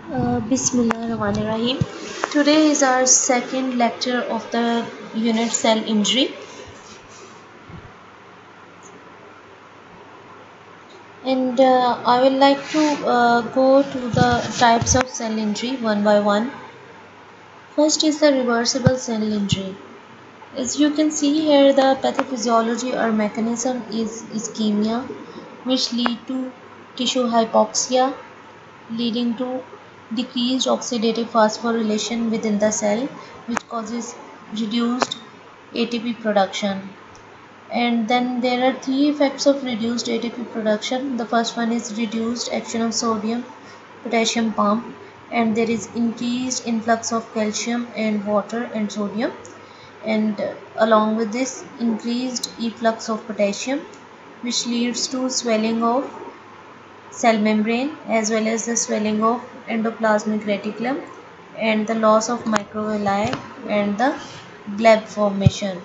Bismillahirrahmanirrahim. Today is our second lecture of the unit cell injury, and I would like to go to the types of cell injury one by one. First is the reversible cell injury. As you can see here, the pathophysiology or mechanism is ischemia, which lead to tissue hypoxia, leading to decreased oxidative phosphorylation within the cell, which causes reduced ATP production. And then there are three effects of reduced ATP production. The first one is reduced action of sodium potassium pump, and there is increased influx of calcium and water and sodium, and along with this increased efflux of potassium, which leads to swelling of cell membrane as well as the swelling of endoplasmic reticulum and the loss of microvilli and the bleb formation.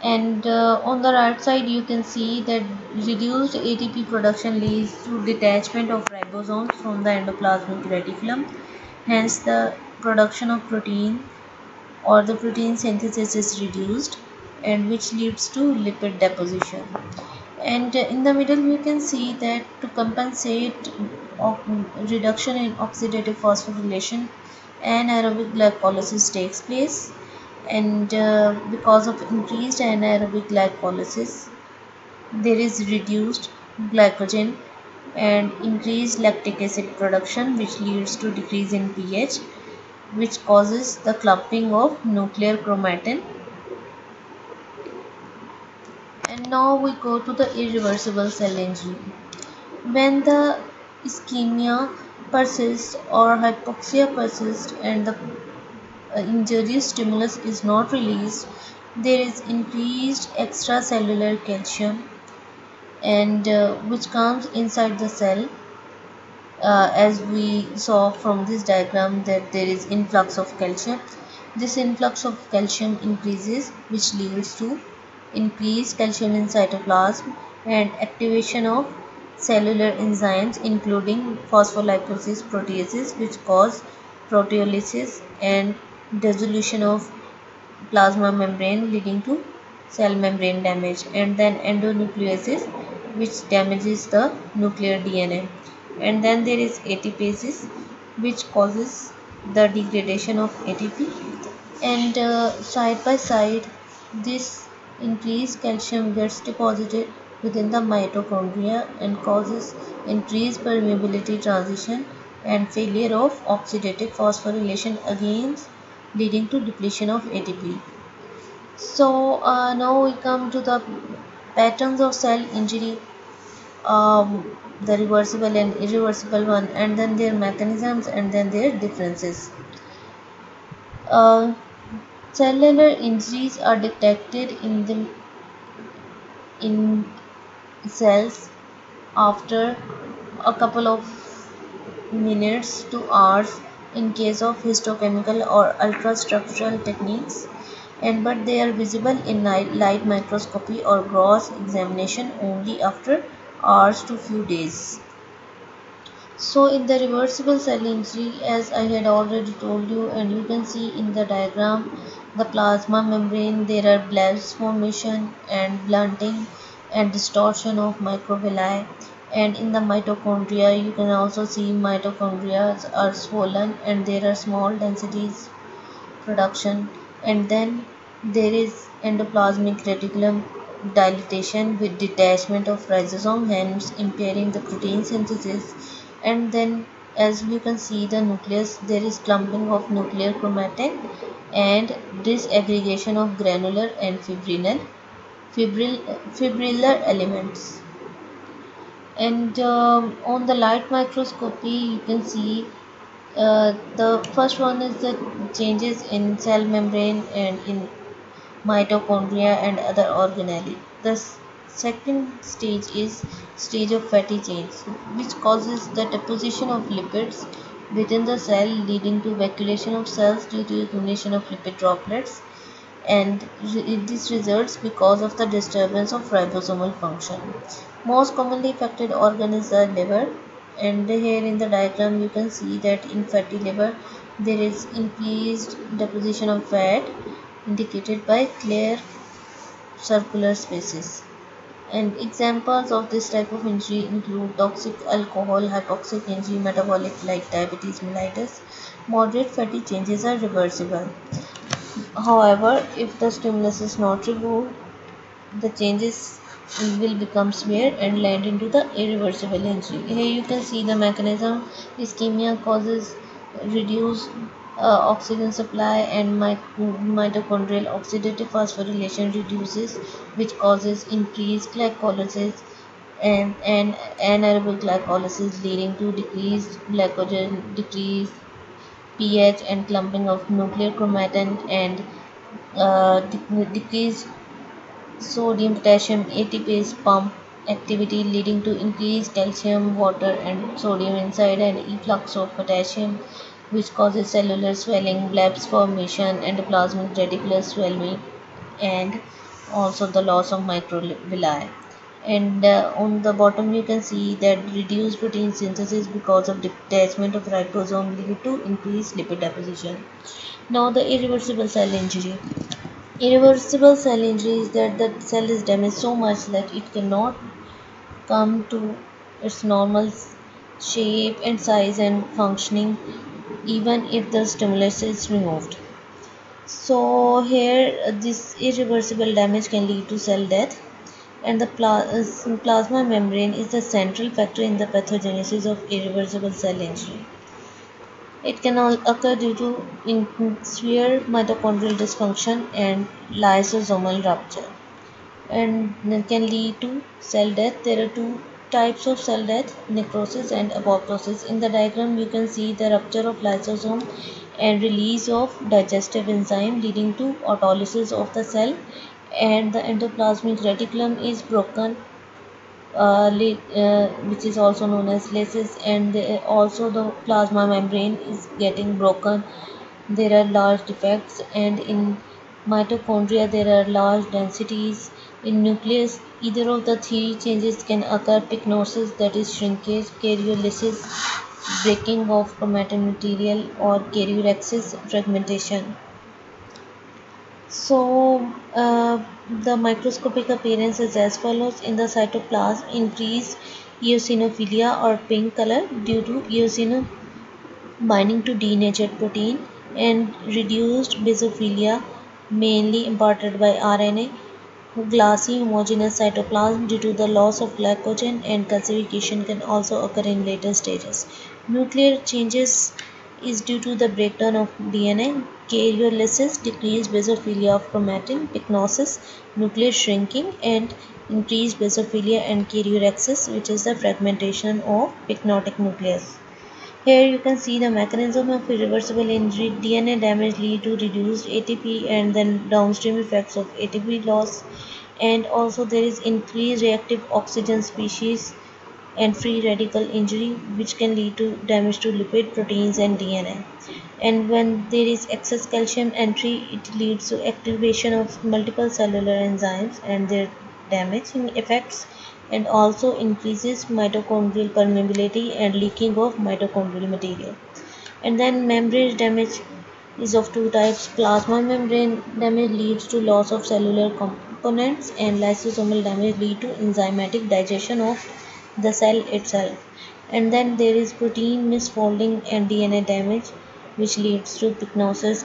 And on the right side you can see that reduced ATP production leads to detachment of ribosomes from the endoplasmic reticulum, hence the production of protein or the protein synthesis is reduced, and which leads to lipid deposition. And in the middle you can see that to compensate reduction in oxidative phosphorylation, anaerobic glycolysis takes place, and because of increased anaerobic glycolysis there is reduced glycogen and increased lactic acid production, which leads to decrease in pH, which causes the clumping of nuclear chromatin. And now we go to the irreversible cell injury. When the ischemia persists or hypoxia persists and the injury stimulus is not released, there is increased extracellular calcium, and which comes inside the cell, as we saw from this diagram that there is influx of calcium. This influx of calcium increases, which leads to increased calcium in cytoplasm and activation of cellular enzymes including phospholipolysis proteases, which cause proteolysis and dissolution of plasma membrane leading to cell membrane damage, and then endonucleases, which damages the nuclear DNA, and then there is ATPases, which causes the degradation of ATP. And side by side this increased calcium gets deposited within the mitochondria and causes increased permeability transition and failure of oxidative phosphorylation, again leading to depletion of ATP. So now we come to the patterns of cell injury, the reversible and irreversible one, and then their mechanisms and then their differences. Uh, Cellular injuries are detected in cells after a couple of minutes to hours in case of histochemical or ultrastructural techniques, and but they are visible in light microscopy or gross examination only after hours to few days. So in the reversible cell injury, as I had already told you, and you can see in the diagram, the plasma membrane, there are blebs formation and blunting and distortion of microvilli, and in the mitochondria you can also see mitochondria are swollen and there are small densities production, and then there is endoplasmic reticulum dilatation with detachment of rhizosome, hence impairing the protein synthesis, and then as you can see the nucleus, there is clumping of nuclear chromatin and disaggregation of granular and fibrillar elements. And on the light microscopy you can see the first one is the changes in cell membrane and in mitochondria and other organelle. The second stage is stage of fatty chains, which causes the deposition of lipids within the cell, leading to vacuolation of cells due to accumulation of lipid droplets, and this results because of the disturbance of ribosomal function. Most commonly affected organ is the liver, And here in the diagram you can see that in fatty liver there is increased deposition of fat indicated by clear circular spaces. And examples of this type of injury include toxic alcohol, hypoxic injury, metabolic like diabetes mellitus. Moderate fatty changes are reversible. However, if the stimulus is not removed, the changes will become severe and land into the irreversible injury. Here you can see the mechanism. Ischemia causes reduced oxygen supply, and mitochondrial oxidative phosphorylation reduces, which causes increased glycolysis and anaerobic glycolysis, leading to decreased glycogen, decreased pH and clumping of nuclear chromatin, and decreased sodium potassium ATPase pump activity, leading to increased calcium, water, and sodium inside and efflux of potassium, which causes cellular swelling, blebs formation, endoplasmic reticular swelling, and also the loss of microvilli. And on the bottom you can see that reduced protein synthesis because of detachment of ribosome lead to increased lipid deposition. Now the irreversible cell injury. Irreversible cell injury is that the cell is damaged so much that it cannot come to its normal shape and size and functioning even if the stimulus is removed. So here this irreversible damage can lead to cell death, and the plasma membrane is the central factor in the pathogenesis of irreversible cell injury. It can occur due to severe mitochondrial dysfunction and lysosomal rupture, and can lead to cell death. There are two types of cell death: necrosis and apoptosis. In the diagram you can see the rupture of lysosome and release of digestive enzyme, leading to autolysis of the cell, and the endoplasmic reticulum is broken, which is also known as lysis, and also the plasma membrane is getting broken. There are large defects, and in mitochondria there are large densities. In nucleus, either of the three changes can occur: pycnosis, that is shrinkage; karyolysis, breaking of chromatin material; or karyorexis, fragmentation. So, the microscopic appearance is as follows. In the cytoplasm, increased eosinophilia or pink color due to eosin binding to denatured protein, and reduced basophilia mainly imparted by RNA. Glassy homogeneous cytoplasm due to the loss of glycogen, and calcification can also occur in later stages. Nuclear changes is due to the breakdown of DNA, karyolysis, decreased basophilia of chromatin, pycnosis, nuclear shrinking, and increased basophilia and karyorexis, which is the fragmentation of pycnotic nucleus. Here you can see the mechanism of irreversible injury. DNA damage lead to reduced ATP and then downstream effects of ATP loss, and also there is increased reactive oxygen species and free radical injury, which can lead to damage to lipid, proteins, and DNA. And when there is excess calcium entry, it leads to activation of multiple cellular enzymes and their damaging effects, and also increases mitochondrial permeability and leaking of mitochondrial material. And then membrane damage is of two types. Plasma membrane damage leads to loss of cellular components, and lysosomal damage lead to enzymatic digestion of the cell itself. And then there is protein misfolding and DNA damage, which leads to pycnosis,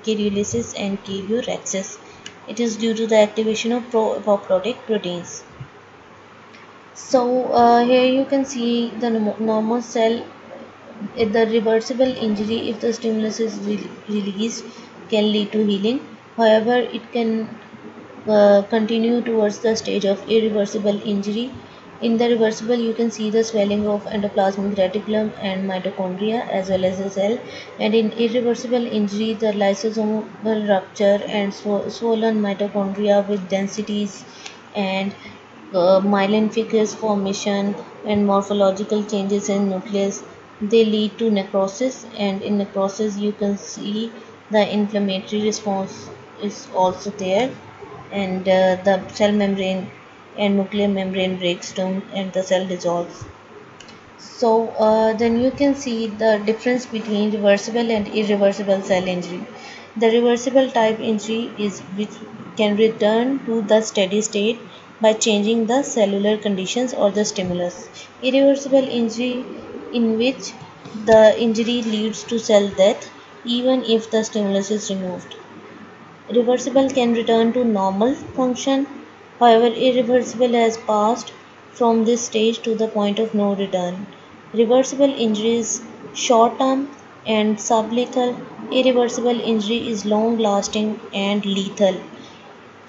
karyolysis, and karyorexis. It is due to the activation of pro-apoptotic proteins. So here you can see the normal cell. The reversible injury, if the stimulus is released, can lead to healing. However, it can continue towards the stage of irreversible injury. In the reversible, you can see the swelling of endoplasmic reticulum and mitochondria as well as the cell. And in irreversible injury, the lysosomal rupture and swollen mitochondria with densities, and myelin fibrils formation, and morphological changes in nucleus. They lead to necrosis, and in necrosis you can see the inflammatory response is also there, and the cell membrane and nuclear membrane breaks down and the cell dissolves. Then you can see the difference between reversible and irreversible cell injury. The reversible type injury is which can return to the steady state by changing the cellular conditions or the stimulus. Irreversible injury, in which the injury leads to cell death even if the stimulus is removed. Reversible can return to normal function, however irreversible has passed from this stage to the point of no return. Reversible injury is short-term and sublethal. Irreversible injury is long-lasting and lethal.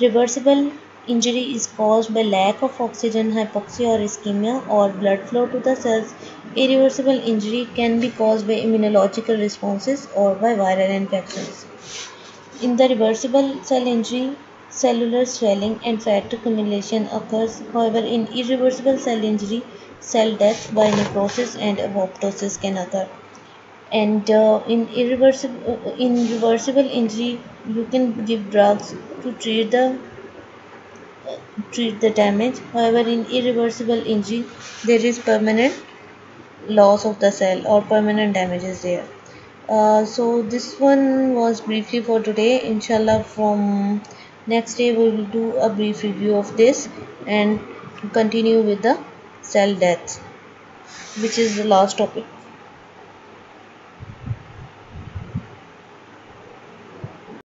Reversible injury is caused by lack of oxygen, hypoxia or ischemia, or blood flow to the cells. Irreversible injury can be caused by immunological responses or by viral infections. In the reversible cell injury, cellular swelling and fat accumulation occurs. However, in irreversible cell injury, cell death by necrosis and apoptosis can occur. And in reversible injury, you can give drugs to treat the damage. However, in irreversible injury, there is permanent loss of the cell or permanent damage is there. So this one was briefly for today. Inshallah, from next day we will do a brief review of this and continue with the cell death, which is the last topic.